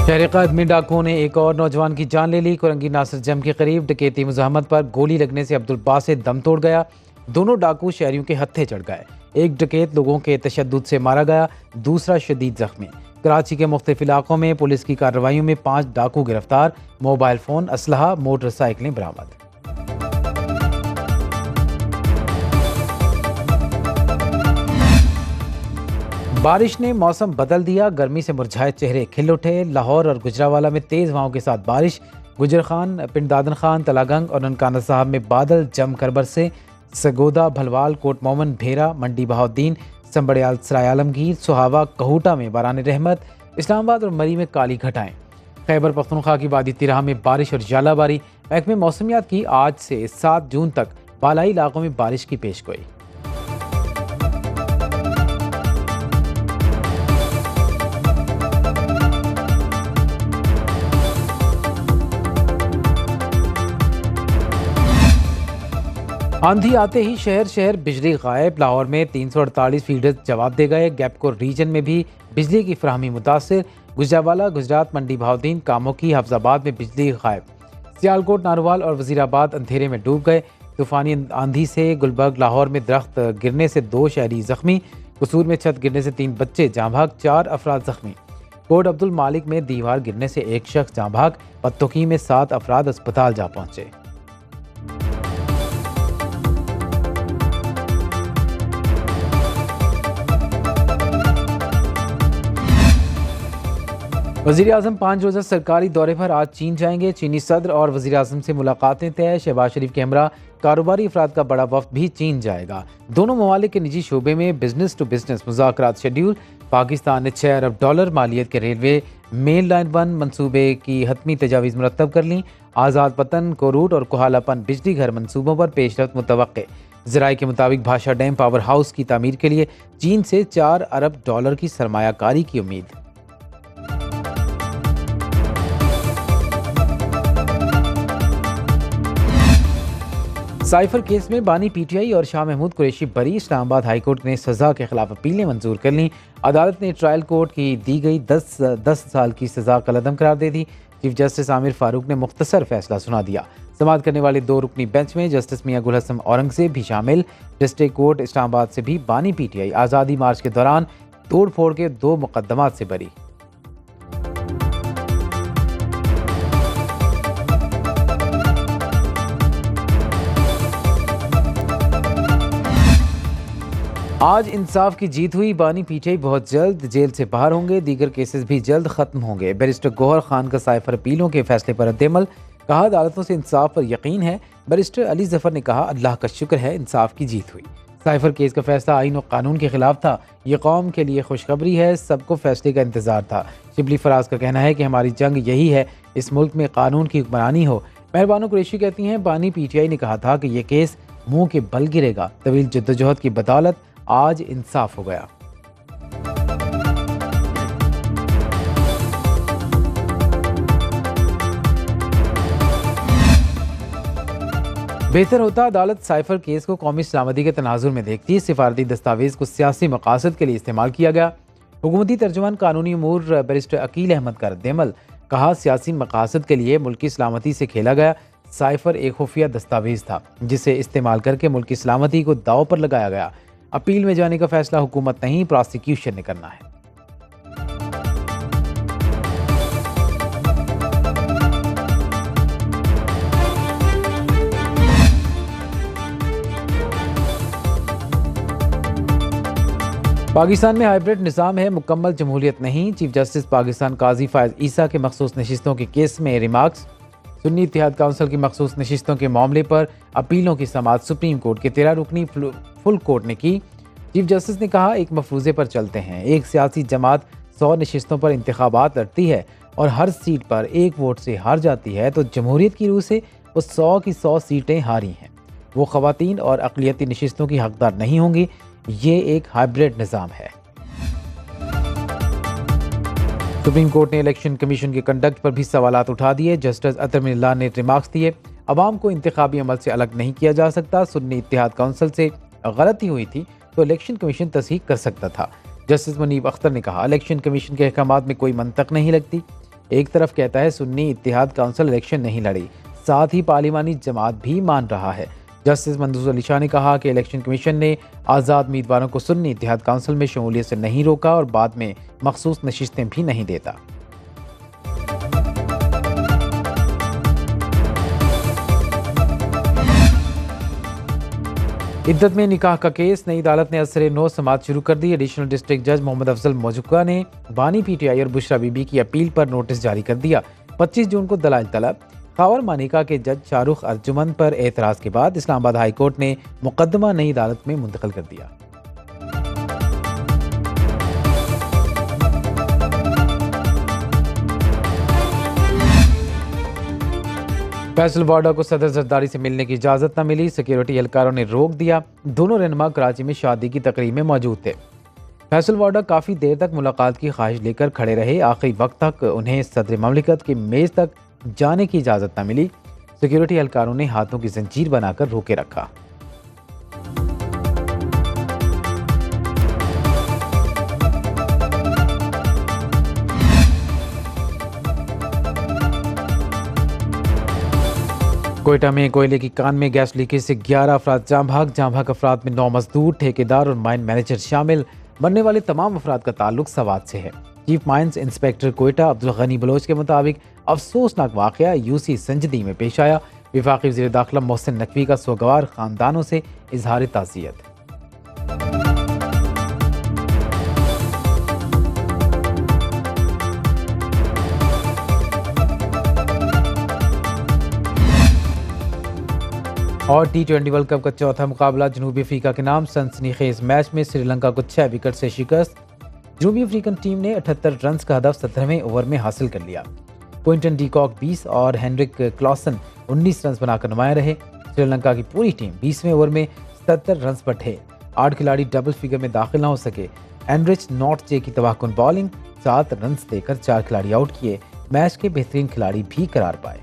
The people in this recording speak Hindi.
शहर में डाकुओं ने एक और नौजवान की जान ले ली। कुरंगी नासिर जम के करीब डकैती मुज़ाहमत पर गोली लगने से अब्दुल बासित दम तोड़ गया। दोनों डाकू शहरियों के हत्थे चढ़ गए। एक डकैत लोगों के तशद्दुद से मारा गया, दूसरा शदीद जख्मी। कराची के मुख्तलिफ इलाकों में पुलिस की कार्रवाइयों में 5 डाकू गिरफ्तार, मोबाइल फ़ोन, असलहा, मोटरसाइकिलें बरामद। बारिश ने मौसम बदल दिया, गर्मी से मुरझाए चेहरे खिल उठे। लाहौर और गुजरावाला में तेज़ हवाओं के साथ बारिश। गुजर खान, पिंड दादन खान, तलागंग और ननकाना साहब में बादल जमकर बरसे। सगोदा, भलवाल, कोट मोमन, भेरा, मंडी बहाउद्दीन, संबड़ियाल, सराय आलमगीर, सुहावा, कहूटा में बारान रहमत। इस्लामाबाद और मरी में काली घटाएं। खैबर पख्तूनख्वा की वादी तिराह में बारिश और जालाबारी। महकमे मौसमियात की आज से 7 जून तक बालाई इलाकों में बारिश की पेशगोई। आंधी आते ही शहर शहर बिजली गायब। लाहौर में 348 फीडर जवाब दे गए। गैपकोर रीजन में भी बिजली की फराहमी मुतासिर। गुजरावाला, गुजरात, मंडी बहाउद्दीन, कामोकी, हफ्जाबाद में बिजली गायब। सियालकोट, नारोवाल और वजीराबाद अंधेरे में डूब गए। तूफानी आंधी से गुलबर्ग, लाहौर में दरख्त गिरने से 2 शहरी जख्मी। कसूर में छत गिरने से 3 बच्चे जाँ भाग, 4 अफराद जख्मी। कोट अब्दुल मालिक में दीवार गिरने से 1 शख्स जाँ भाग। पत्तोकी में 7 अफराद अस्पताल जा पहुंचे। वज़ीर आज़म 5 रोज़ा सरकारी दौरे पर आज चीन जाएंगे। चीनी सदर और वज़ीर आज़म से मुलाकातें तय। शहबाज शरीफ के हमरा कारोबारी अफराद का बड़ा वफ्द भी चीन जाएगा। दोनों ममालिक के निजी शोबे में बिजनेस टू बिजनेस मुज़ाकरात शेड्यूल। पाकिस्तान ने $6 अरब मालियत के रेलवे मेन लाइन 1 मनसूबे की हतमी तजावीज़ मुरतब कर लीं। आज़ाद पतन, कोरूट और कोहालापन बिजली घर मनसूबों पर पेशरफ्त मुतवक्के। ज़राए के मुताबिक भाषा डैम पावर हाउस की तामीर के लिए चीन से $4 अरब की सरमायाकारी की उम्मीद। साइफर केस में बानी पीटीआई और शाह महमूद कुरैशी बरी। इस्लामाबाद हाईकोर्ट ने सजा के खिलाफ अपीलें मंजूर कर लीं। अदालत ने ट्रायल कोर्ट की दी गई 10 साल की सजा कलअदम करार दे दी। चीफ जस्टिस आमिर फारूक ने मुख्तसर फैसला सुना दिया। समाअत करने वाले 2 रुकनी बेंच में जस्टिस मियां गुल हसन औरंगजेब भी शामिल। डिस्ट्रिक्ट कोर्ट इस्लामाबाद से भी बानी पीटीआई आज़ादी मार्च के दौरान तोड़ फोड़ के 2 मुकदमात से बरी। आज इंसाफ की जीत हुई। बानी पीटीआई बहुत जल्द जेल से बाहर होंगे। दीगर केसेस भी जल्द खत्म होंगे। बैरिस्टर गौहर खान का साइफर अपीलों के फैसले पर रद्दअमल। कहा, अदालतों से इंसाफ पर यकीन है। बैरिस्टर अली जफर ने कहा, अल्लाह का शुक्र है इंसाफ की जीत हुई। साइफर केस का फैसला आईन और कानून के खिलाफ था। ये कौम के लिए खुशखबरी है, सबको फैसले का इंतजार था। शिबली फराज का कहना है कि हमारी जंग यही है, इस मुल्क में कानून की हुक्मरानी हो। मेहरबानो कुरैशी कहती हैं, बानी पीटीआई ने कहा था कि यह केस मुंह के बल गिरेगा। तवील जद्दोजहद की बदौलत आज इंसाफ हो गया। बेहतर होता अदालत साइफर केस को कौमी सलामती के तनाजुर में देखती। सिफारती दस्तावेज को सियासी मकासद के लिए इस्तेमाल किया गया। हुकूमती तर्जुमान कानूनी अमूर बैरिस्टर अकील अहमद का रद्दअमल। कहा, सियासी मकासद के लिए मुल्की सलामती से खेला गया। साइफर एक खुफिया दस्तावेज था जिसे इस्तेमाल करके मुल्की सलामती को दांव पर लगाया गया। अपील में जाने का फैसला हुकूमत नहीं, प्रोसिक्यूशन ने करना है। पाकिस्तान में हाइब्रिड निज़ाम है, मुकम्मल जमहूरियत नहीं। चीफ जस्टिस पाकिस्तान काजी फायज ईसा के मखसूस नशिस्तों के केस में रिमार्क्स। सुन्नी इत्तेहाद काउंसिल की मखसूस नशिस्तों के मामले पर अपीलों की समाअत सुप्रीम कोर्ट के 13 रुकनी फुल कोर्ट ने की। चीफ जस्टिस ने कहा, एक मफरूज़े पर चलते हैं। एक सियासी जमात 100 नशिस्तों पर इंतखाबात लड़ती है और हर सीट पर 1 वोट से हार जाती है, तो जमहूरियत की रूह से वो 100 की 100 सीटें हारी हैं। वो ख़वातीन और अक़लियती नशिस्तों की हकदार नहीं होंगी। ये एक हाइब्रिड निज़ाम है। सुप्रीम कोर्ट ने इलेक्शन कमीशन के कंडक्ट पर भी सवालात उठा दिए। जस्टिस अतर मिल्ला ने रिमार्क्स दिए, अवाम को इंतखाबी अमल से अलग नहीं किया जा सकता। सुन्नी इत्तेहाद काउंसिल से गलती हुई थी तो इलेक्शन कमीशन तस्दीक कर सकता था। जस्टिस मुनीब अख्तर ने कहा, इलेक्शन कमीशन के अहकामात में कोई मंतक नहीं लगती। एक तरफ कहता है सुन्नी इत्तेहाद काउंसिल इलेक्शन नहीं लड़ी, साथ ही पार्लिमानी जमात भी मान रहा है। जस्टिस मंजूर अली शाह ने कहा कि इलेक्शन कमीशन ने आज़ाद उम्मीदवारों को सुन्नी इत्तेहाद काउंसिल में शमूलियत से नहीं रोका और बाद में मखसूस नशिस्तें भी नहीं देता। इद्दत में निकाह का केस, नई अदालत ने असर नो समात शुरू कर दी। एडिशनल डिस्ट्रिक्ट जज मोहम्मद अफजल मौजुका ने बानी पीटीआई और बुशरा बीबी की अपील पर नोटिस जारी कर दिया। 25 जून को दलाइल तलब। खावर मानिका के जज शाहरुख अर्जुमन पर एतराज़ के बाद इस्लामाबाद हाई कोर्ट ने मुकदमा नई अदालत में मुंतकिल कर दिया। फैसल वाडा को सदर जरदारी से मिलने की इजाज़त न मिली, सिक्योरिटी एहलकारों ने रोक दिया। दोनों रहनुमा कराची में शादी की तकरीब में मौजूद थे। फैसल वाडा काफ़ी देर तक मुलाकात की ख्वाहिश लेकर खड़े रहे। आखिरी वक्त तक उन्हें सदर ममलिकत की मेज़ तक जाने की इजाज़त न मिली। सिक्योरिटी एहलकारों ने हाथों की जंजीर बनाकर रोके रखा। कोयटा में कोयले की कान में गैस लीकेज से 11 अफराद जाम भाग अफराद में 9 मजदूर, ठेकेदार और माइन मैनेजर शामिल। मरने वाले तमाम अफराद का ताल्लुक सवात से है। Chief mines inspector Quetta Abdul Ghani Baloch के मुताबिक अफसोसनाक वाकया यूसी संजदी में पेश आया। वफाकी वज़ीर दाखिला मोहसिन नकवी का सोगवार खानदानों से इजहार ताज़ियत। और T20 वर्ल्ड कप का चौथा मुकाबला जनूबी अफ्रीका के नाम। सनसनीखेज मैच में श्रीलंका को 6 विकेट से शिकस्त। जनूबी अफ्रीकन टीम ने 78 रन का हदफ 17वें ओवर में हासिल कर लिया। क्विंटन डीकॉक 20 और हेनरिक क्लॉसन 19 रन बनाकर नुमाया रहे। श्रीलंका की पूरी टीम 20वें ओवर में 77 रन पर ढे। 8 खिलाड़ी डबल फिगर में दाखिल न हो सके। एनरिच नॉट जे की तबाहकुन बॉलिंग, 7 रन देकर 4 खिलाड़ी आउट किए। मैच के बेहतरीन खिलाड़ी भी करार पाए।